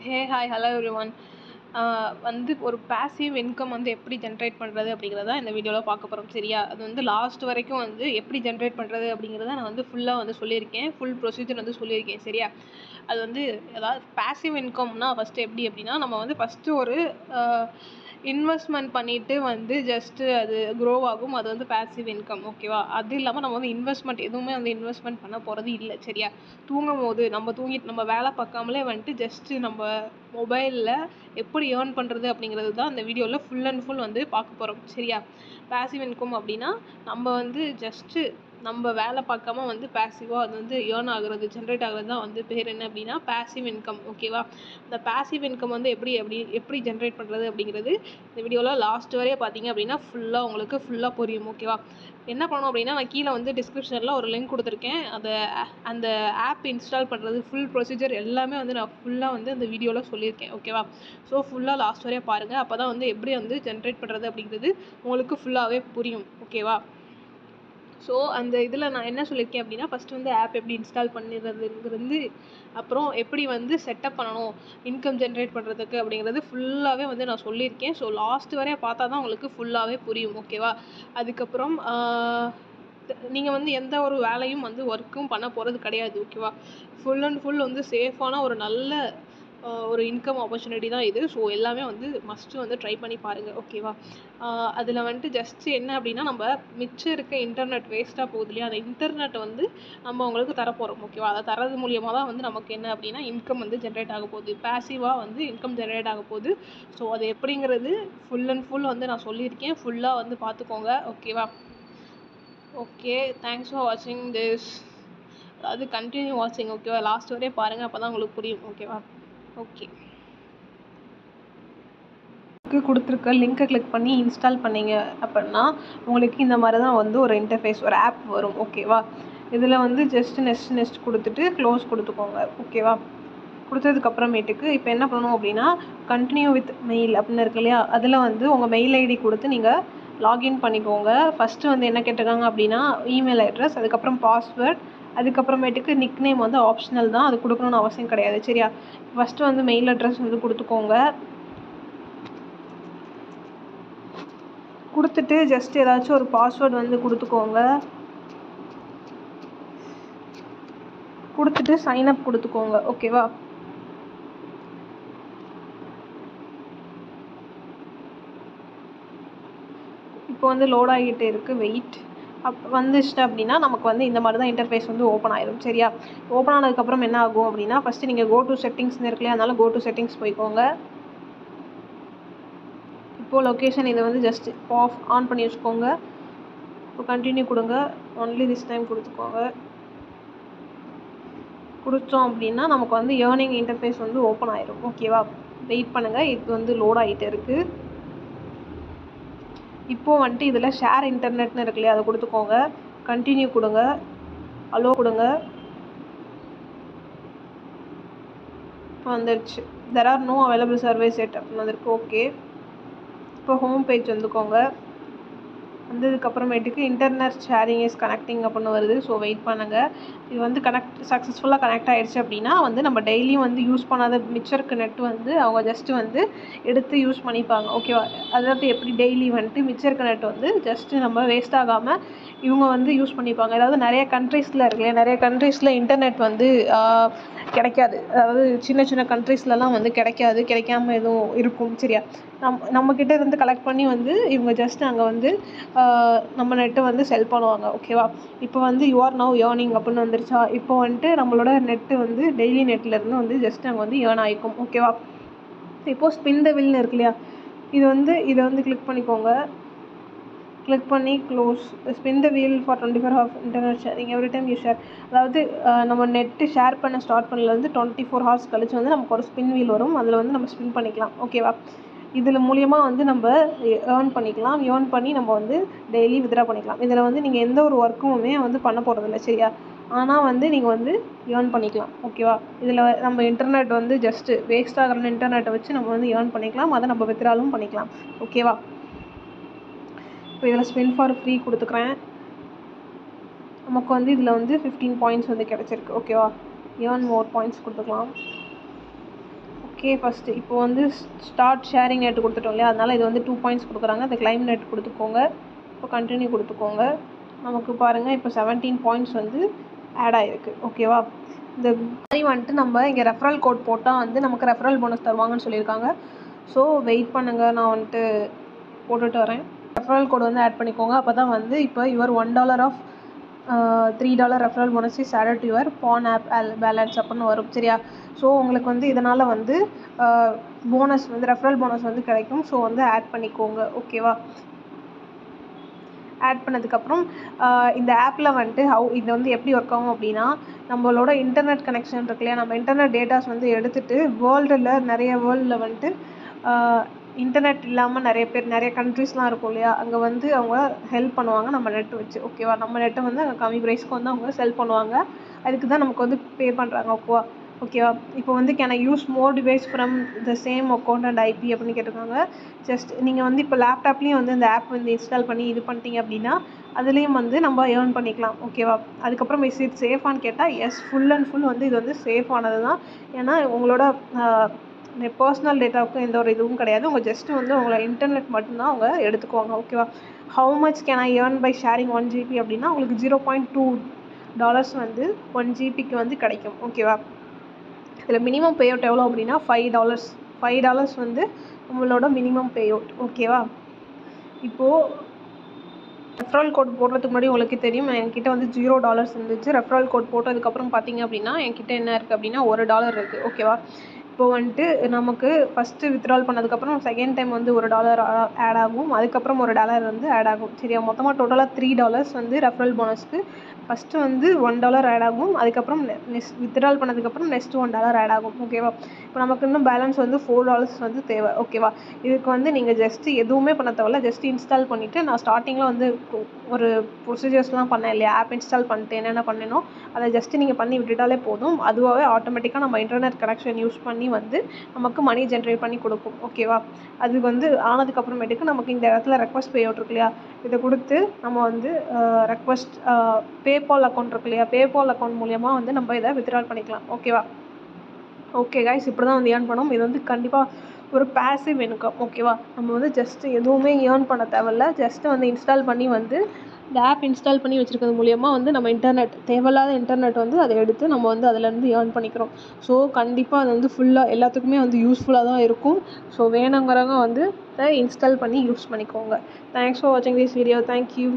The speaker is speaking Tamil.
Hey hi hello everyone. வந்து ஒரு பேசிவ் இன்கம் வந்து எப்படி ஜென்ரேட் பண்ணுறது அப்படிங்கிறத இந்த வீடியோவில் பார்க்க போகிறோம். சரியா? அது வந்து லாஸ்ட் வரைக்கும் வந்து எப்படி ஜென்ரேட் பண்ணுறது அப்படிங்கிறத நான் வந்து ஃபுல்லாக வந்து சொல்லியிருக்கேன். ஃபுல் ப்ரொசீஜர் வந்து சொல்லியிருக்கேன். சரியா? அது வந்து அதாவது பேசிவ் இன்கம்னா ஃபஸ்ட்டு எப்படி அப்படின்னா, நம்ம வந்து ஃபஸ்ட்டு ஒரு இன்வெஸ்ட்மெண்ட் பண்ணிவிட்டு வந்து ஜஸ்ட்டு அது க்ரோ ஆகும். அது வந்து பேசிவ் இன்கம். ஓகேவா? அது இல்லாமல் நம்ம வந்து இன்வெஸ்ட்மெண்ட் எதுவுமே வந்து இன்வெஸ்ட்மெண்ட் பண்ண போகிறது இல்லை. சரியா? தூங்கும்போது நம்ம வேலை பார்க்காமலே வந்துட்டு ஜஸ்ட்டு நம்ம மொபைலில் எப்படி ஏர்ன் பண்ணுறது அப்படிங்கிறது தான் இந்த வீடியோவில் ஃபுல் அண்ட் ஃபுல் வந்து பார்க்க போகிறோம். சரியா? பேசிவ் இன்கம் அப்படின்னா நம்ம வந்து ஜஸ்ட்டு நம்ம வேலை பார்க்காம வந்து பேசிவாக அது வந்து ஏர்ன் ஆகுறது, ஜென்ரேட் ஆகுறது தான் வந்து பேர் என்ன அப்படின்னா பேசிவ் இன்கம். ஓகேவா? இந்த பேசிவ் இன்கம் வந்து எப்படி ஜென்ரேட் பண்ணுறது அப்படிங்கிறது இந்த வீடியோவில் லாஸ்ட் வரையே பார்த்தீங்க அப்படின்னா உங்களுக்கு ஃபுல்லாக புரியும். ஓகேவா? என்ன பண்ணணும் அப்படின்னா, நான் கீழே வந்து டிஸ்கிரிப்ஷனில் ஒரு லிங்க் கொடுத்துருக்கேன். அந்த ஆப் இன்ஸ்டால் பண்ணுறது ஃபுல் ப்ரொசீஜர் எல்லாமே வந்து நான் ஃபுல்லாக வந்து அந்த வீடியோவில் சொல்லியிருக்கேன். ஓகேவா? ஸோ ஃபுல்லாக லாஸ்ட் வரையும் பாருங்கள். அப்போ தான் வந்து எப்படி வந்து ஜென்ரேட் பண்ணுறது அப்படிங்கிறது உங்களுக்கு ஃபுல்லாகவே புரியும். ஓகேவா? ஸோ அந்த இதில் நான் என்ன சொல்லியிருக்கேன் அப்படின்னா, ஃபஸ்ட்டு வந்து ஆப் எப்படி இன்ஸ்டால் பண்ணிடுறதுங்கிறது, அப்புறம் எப்படி வந்து செட்டப் பண்ணணும் இன்கம் ஜென்ரேட் பண்ணுறதுக்கு அப்படிங்கிறது ஃபுல்லாகவே வந்து நான் சொல்லியிருக்கேன். ஸோ லாஸ்ட் வரையும் பார்த்தா தான் உங்களுக்கு ஃபுல்லாகவே புரியும். ஓகேவா? அதுக்கப்புறம் நீங்கள் வந்து எந்த ஒரு வேலையும் வந்து ஒர்க்கும் பண்ண போகிறது கிடையாது. ஓகேவா? ஃபுல் அண்ட் ஃபுல் வந்து சேஃபான ஒரு நல்ல ஒரு இன்கம் ஆப்பர்ச்சுனிட்டி தான் இது. ஸோ எல்லாமே வந்து மஸ்ட்டு வந்து ட்ரை பண்ணி பாருங்கள். ஓகேவா? அதில் வந்துட்டு ஜஸ்ட்டு என்ன அப்படின்னா, நம்ம மிச்சம் இருக்க இன்டர்நெட் வேஸ்ட்டாக போகுது இல்லையா, அந்த இன்டர்நெட்டை வந்து நம்ம அவங்களுக்கு தரப்போகிறோம். ஓகேவா? அதை தரது மூலியமாக தான் வந்து நமக்கு என்ன அப்படின்னா இன்கம் வந்து ஜென்ரேட் ஆக போகுது. பேசிவாக வந்து இன்கம் ஜென்ரேட் ஆக போகுது. ஸோ அது எப்படிங்கிறது ஃபுல் அண்ட் ஃபுல் வந்து நான் சொல்லியிருக்கேன். ஃபுல்லாக வந்து பார்த்துக்கோங்க. ஓகேவா? ஓகே, தேங்க்ஸ் ஃபார் வாட்சிங் திஸ். அதாவது கண்டினியூ வாட்சிங். ஓகேவா? லாஸ்ட் வரையும் பாருங்கள். அப்போ தான் உங்களுக்கு புரியும். ஓகேவா? ஓகே, கொடுத்துருக்க லிங்க்கை கிளிக் பண்ணி இன்ஸ்டால் பண்ணீங்க அப்படின்னா உங்களுக்கு இந்த மாதிரி தான் வந்து ஒரு இன்டர்ஃபேஸ், ஒரு ஆப் வரும். ஓகேவா? இதில் வந்து ஜஸ்ட் நெக்ஸ்ட் கொடுத்துட்டு க்ளோஸ் கொடுத்துக்கோங்க. ஓகேவா? கொடுத்ததுக்கப்புறமேட்டுக்கு இப்போ என்ன பண்ணணும் அப்படின்னா, கண்டினியூ வித் மெயில் அப்படின்னு இருக்கு இல்லையா, அதில் வந்து உங்கள் மெயில் ஐடி கொடுத்து நீங்கள் லாகின் பண்ணிக்கோங்க. ஃபஸ்ட்டு வந்து என்ன கேட்டிருக்காங்க அப்படின்னா இமெயில் அட்ரஸ், அதுக்கப்புறம் பாஸ்வேர்ட், அதுக்கப்புறமேட்டுக்கு நிக் நேம் வந்து ஆப்ஷனல் தான், அது கொடுக்கணுன்னு அவசியம் கிடையாது. சரியா? ஃபஸ்ட்டு வந்து மெயில் அட்ரஸ் வந்து கொடுத்துக்கோங்க. கொடுத்துட்டு ஜஸ்ட் ஏதாச்சும் ஒரு பாஸ்வேர்டு வந்து கொடுத்துக்கோங்க. கொடுத்துட்டு சைன்அப் கொடுத்துக்கோங்க. ஓகேவா? இப்போ வந்து லோட் ஆகிட்டு இருக்குது, வெயிட். வந்துச்சு அப்படின்னா நமக்கு வந்து இந்த மாதிரி தான் இன்டர்ஃபேஸ் வந்து ஓப்பன் ஆயிடும். சரியா? ஓப்பன் ஆனதுக்கப்புறம் என்ன ஆகும் அப்படின்னா, ஃபஸ்ட்டு நீங்கள் கோ டு செட்டிங்ஸ்னு இருக்கு இல்லையா, அதனால கோ டு செட்டிங்ஸ் போய்க்கோங்க. இப்போது லொக்கேஷன் இதை வந்து ஜஸ்ட் ஆன் பண்ணி வச்சுக்கோங்க. இப்போ கண்டினியூ கொடுங்க. ஒன்லி திஸ் டைம் கொடுத்துக்கோங்க. கொடுத்தோம் அப்படின்னா நமக்கு வந்து ஏர்னிங் இன்டர்ஃபேஸ் வந்து ஓப்பன் ஆயிடும். ஓகேவா? வெயிட் பண்ணுங்கள், இது வந்து லோட் ஆகிட்டு இருக்குது. இப்போது வந்துட்டு இதில் ஷேர் இன்டர்நெட்னு இருக்கு இல்லையா, அதை கொடுத்துக்கோங்க. கண்டினியூ கொடுங்க. அலோ கொடுங்க. இப்போ வந்துடுச்சு. There are no available service set அப்படின்னு வந்துருக்கு. ஓகே, இப்போ ஹோம் பேஜ் வந்துக்கோங்க. வந்ததுக்கப்புறமேட்டுக்கு இன்டர்நெட் ஷேரிங் இஸ் கனெக்டிங் அப்படின்னு வருது. ஸோ வெயிட் பண்ணுங்கள். இது வந்து சக்ஸஸ்ஃபுல்லாக கனெக்ட் ஆகிடுச்சு அப்படின்னா வந்து நம்ம டெய்லியும் வந்து யூஸ் பண்ணாத மிச்சம் இருக்க நெட் வந்து அவங்க ஜஸ்ட்டு வந்து எடுத்து யூஸ் பண்ணிப்பாங்க. ஓகேவா? அதாவது எப்படி டெய்லி வந்துட்டு மிச்சம் இருக்க நெட் வந்து ஜஸ்ட்டு நம்ம வேஸ்ட் ஆகாமல் இவங்க வந்து யூஸ் பண்ணிப்பாங்க. அதாவது நிறைய கண்ட்ரீஸில் இருக்குல்லையா, நிறைய கண்ட்ரீஸில் இன்டர்நெட் வந்து கிடைக்காது. அதாவது சின்ன சின்ன கண்ட்ரீஸ்லலாம் வந்து கிடைக்காம எதுவும் இருக்கும். சரியா? நம்மக்கிட்ட இருந்து கலெக்ட் பண்ணி வந்து இவங்க ஜஸ்ட் அங்கே வந்து நம்ம நெட்டை வந்து செல் பண்ணுவாங்க. ஓகேவா? இப்போ வந்து யூ ஆர் நவ் ஏர்னிங் அப்படின்னு வந்துருச்சா, இப்போ வந்துட்டு நம்மளோட நெட்டு வந்து டெய்லி நெட்லேருந்து வந்து ஜஸ்ட் அங்கே வந்து ஏர்ன் ஆகிக்கும். ஓகேவா? இப்போது ஸ்பின் த வீல்னு இருக்கு இல்லையா, இதை வந்து கிளிக் பண்ணிக்கோங்க. கிளிக் பண்ணி close. Spin the wheel for 24 hours internet sharing every time you share. அதாவது நம்ம நெட்டு ஷேர் பண்ண ஸ்டார்ட் பண்ணலேருந்து 24 ஹவர்ஸ் கழிச்சு வந்து நமக்கு ஒரு ஸ்பின் வீல் வரும். அதில் வந்து நம்ம ஸ்பின் பண்ணிக்கலாம். ஓகேவா? இதில் மூலியமாக வந்து நம்ம ஏர்ன் பண்ணிக்கலாம். ஏர்ன் பண்ணி நம்ம வந்து டெய்லி வித்ட்ரா பண்ணிக்கலாம். இதில் வந்து நீங்கள் எந்த ஒரு ஒர்க்குமே வந்து பண்ண போகிறதில்ல. சரியா? ஆனால் வந்து நீங்கள் வந்து ஏர்ன் பண்ணிக்கலாம். ஓகேவா? இதில் நம்ம இன்டர்நெட் வந்து ஜஸ்ட்டு வேஸ்ட் ஆகிற இன்டர்நெட்டை வச்சு நம்ம வந்து ஏர்ன் பண்ணிக்கலாம். அதை நம்ம வித்ட்ராலும் பண்ணிக்கலாம். ஓகேவா? இப்போ இதில் ஸ்பின் ஃபார் ஃப்ரீ கொடுத்துக்கிறேன். நமக்கு வந்து இதில் வந்து 15 பாயிண்ட்ஸ் வந்து கிடச்சிருக்கு. ஓகேவா? ஏர்ன் மோர் பாயிண்ட்ஸ் கொடுத்துக்கலாம். ஓகே, ஃபஸ்ட்டு இப்போ வந்து ஸ்டார்ட் ஷேரிங் நெட் கொடுத்துட்டோம் இல்லையா, அதனால் இது வந்து 2 பாயிண்ட்ஸ் கொடுக்குறாங்க. இந்த கிளைம் நெட் கொடுத்துக்கோங்க. இப்போ கண்டினியூ கொடுத்துக்கோங்க. நமக்கு பாருங்கள் இப்போ 17 பாயிண்ட்ஸ் வந்து ஆட் ஆகிருக்கு. ஓகேவா, இந்த மாதிரி வந்துட்டு நம்ம இங்கே ரெஃபரல் கோட் போட்டால் வந்து நமக்கு ரெஃபரல் போனஸ் தருவாங்கன்னு சொல்லியிருக்காங்க. ஸோ வெயிட் பண்ணுங்கள், நான் வந்துட்டு போட்டுட்டு வரேன். ரெஃபரல் கோட் வந்து ஆட் பண்ணிக்கோங்க. அப்போ தான் வந்து இப்போ your $1 of $3 referral bonus is added to your Pawns app balance அப்படின்னு வரும். சரியா, ஸோ உங்களுக்கு வந்து இதனால் வந்து போனஸ் வந்து ரெஃபரல் போனஸ் வந்து கிடைக்கும். ஸோ வந்து ஆட் பண்ணிக்கோங்க. ஓகேவா, ஆட் பண்ணதுக்கப்புறம் இந்த ஆப்பில் வந்துட்டு இது வந்து எப்படி ஒர்க் ஆகும் அப்படின்னா, நம்மளோட இன்டர்நெட் கனெக்ஷன் இருக்கு இல்லையா, நம்ம இன்டர்நெட் டேட்டாஸ் வந்து எடுத்துகிட்டு வேர்ல்டில் வந்துட்டு இன்டர்நெட் இல்லாமல் நிறைய கண்ட்ரிஸ்லாம் இருக்கும் இல்லையா, அங்கே வந்து அவங்க ஹெல்ப் பண்ணுவாங்க நம்ம நெட் வச்சு. ஓகேவா, நம்ம நெட்டை வந்து அங்கே கம்மி ப்ரைஸ்க்கு வந்து அவங்க செல் பண்ணுவாங்க. அதுக்கு தான் நமக்கு வந்து பே பண்ணுறாங்க. ஓகேவா, இப்போ வந்து can I use more device from the same account and IP அப்படின்னு கேட்டிருக்காங்க. ஜஸ்ட் நீங்கள் வந்து இப்போ லேப்டாப்லேயும் வந்து இந்த ஆப் வந்து இன்ஸ்டால் பண்ணி இது பண்ணிட்டீங்க அப்படின்னா அதுலேயும் வந்து நம்ம ஏர்ன் பண்ணிக்கலாம். ஓகேவா, அதுக்கப்புறம் இஸ் இட் சேஃபான்னு கேட்டால் எஸ், ஃபுல் அண்ட் ஃபுல் வந்து இது வந்து சேஃபானது தான். ஏன்னா உங்களோட பர்சனல் டேட்டாவுக்கு எந்த ஒரு இதுவும் கிடையாது. உங்கள் ஜஸ்ட்டு வந்து உங்களை இன்டர்நெட் மட்டும்தான் அவங்க எடுத்துக்குவாங்க. ஓகேவா, how much can I earn by sharing 1 GB அப்படின்னா உங்களுக்கு $0.2 வந்து 1 GBக்கு வந்து கிடைக்கும். ஓகேவா, இதில் மினிமம் பே அவுட் எவ்வளோ அப்படின்னா $5 வந்து நம்மளோட மினிமம் பே அவுட். ஓகேவா, இப்போது ரெஃபரல் கோட் போடுறதுக்கு முன்னாடி உங்களுக்கு தெரியும் என்கிட்ட வந்து $0 இருந்துச்சு. ரெஃபரல் கோட் போட்டதுக்கப்புறம் பார்த்தீங்க அப்படின்னா என்கிட்ட என்ன இருக்குது அப்படின்னா $1 இருக்குது. ஓகேவா, இப்போ வந்துட்டு நமக்கு ஃபஸ்ட்டு வித்ட்ரால் பண்ணதுக்கப்புறம் செகண்ட் டைம் வந்து $1 ஆட் ஆகும். அதுக்கப்புறம் $1 வந்து ஆட் ஆகும். சரியா, மொத்தமாக டோட்டலாக $3 வந்து ரெஃபரல் போனஸ்க்கு ஃபஸ்ட்டு வந்து $1 ஆட் ஆகும். அதுக்கப்புறம் வித்ட்ரால் பண்ணதுக்கப்புறம் நெக்ஸ்ட் $1 ஆட் ஆகும். ஓகேவா, இப்போ நமக்கு இன்னும் பேலன்ஸ் வந்து $4 வந்து தேவை. ஓகேவா, இதுக்கு வந்து நீங்கள் ஜஸ்ட்டு எதுவுமே பண்ண தேவையில்ல. ஜஸ்ட் இன்ஸ்டால் பண்ணிவிட்டு நான் ஸ்டார்டிங்கில் வந்து ஒரு ப்ரொசீஜர்ஸ்லாம் பண்ணேன் இல்லையா, ஆப் இன்ஸ்டால் பண்ணிட்டு என்னென்ன பண்ணேனோ அதை ஜஸ்ட்டு நீங்கள் பண்ணி விட்டுட்டாலே போதும். அதுவாகவே ஆட்டோமேட்டிக்காக நம்ம இன்டர்நெட் கனெக்ஷன் யூஸ் பண்ணி வந்து நமக்கு மணி ஜென்ரேட் பண்ணி கொடுக்கும். ஓகேவா, அது வந்து ஆனதுக்கப்புறமேட்டுக்கு நமக்கு இந்த இடத்துல ரெக்வஸ்ட் பே அவுட் இருக்கு இல்லையா, இதை கொடுத்து நம்ம வந்து ரெக்வஸ்ட் பேபால் அக்கௌண்ட் இருக்கு இல்லையா, பேபால் அக்கௌண்ட் மூலியமாக வந்து நம்ம இதை வித்ட்ரால் பண்ணிக்கலாம். ஓகேவா, ஓகே கைஸ், இப்படி தான் வந்து ஏர்ன் பண்ணோம். இது வந்து கண்டிப்பாக ஒரு பேசிவ் இன்கம். ஓகேவா, நம்ம வந்து ஜஸ்ட்டு எதுவுமே ஏர்ன் பண்ண தேவையில்ல. ஜஸ்ட்டு வந்து இன்ஸ்டால் பண்ணி வந்து இந்த ஆப் இன்ஸ்டால் பண்ணி வச்சுருக்கிறது மூலிமா வந்து நம்ம தேவையில்லாத இன்டர்நெட் வந்து அதை எடுத்து நம்ம வந்து அதிலேருந்து ஏர்ன் பண்ணிக்கிறோம். ஸோ கண்டிப்பாக அது வந்து ஃபுல்லாக எல்லாத்துக்குமே வந்து யூஸ்ஃபுல்லாக தான் இருக்கும். ஸோ வேணுங்கிறவங்க வந்து இன்ஸ்டால் பண்ணி யூஸ் பண்ணிக்கோங்க. தேங்க்ஸ் ஃபார் வாட்சிங் திஸ் வீடியோ. தேங்க்யூ.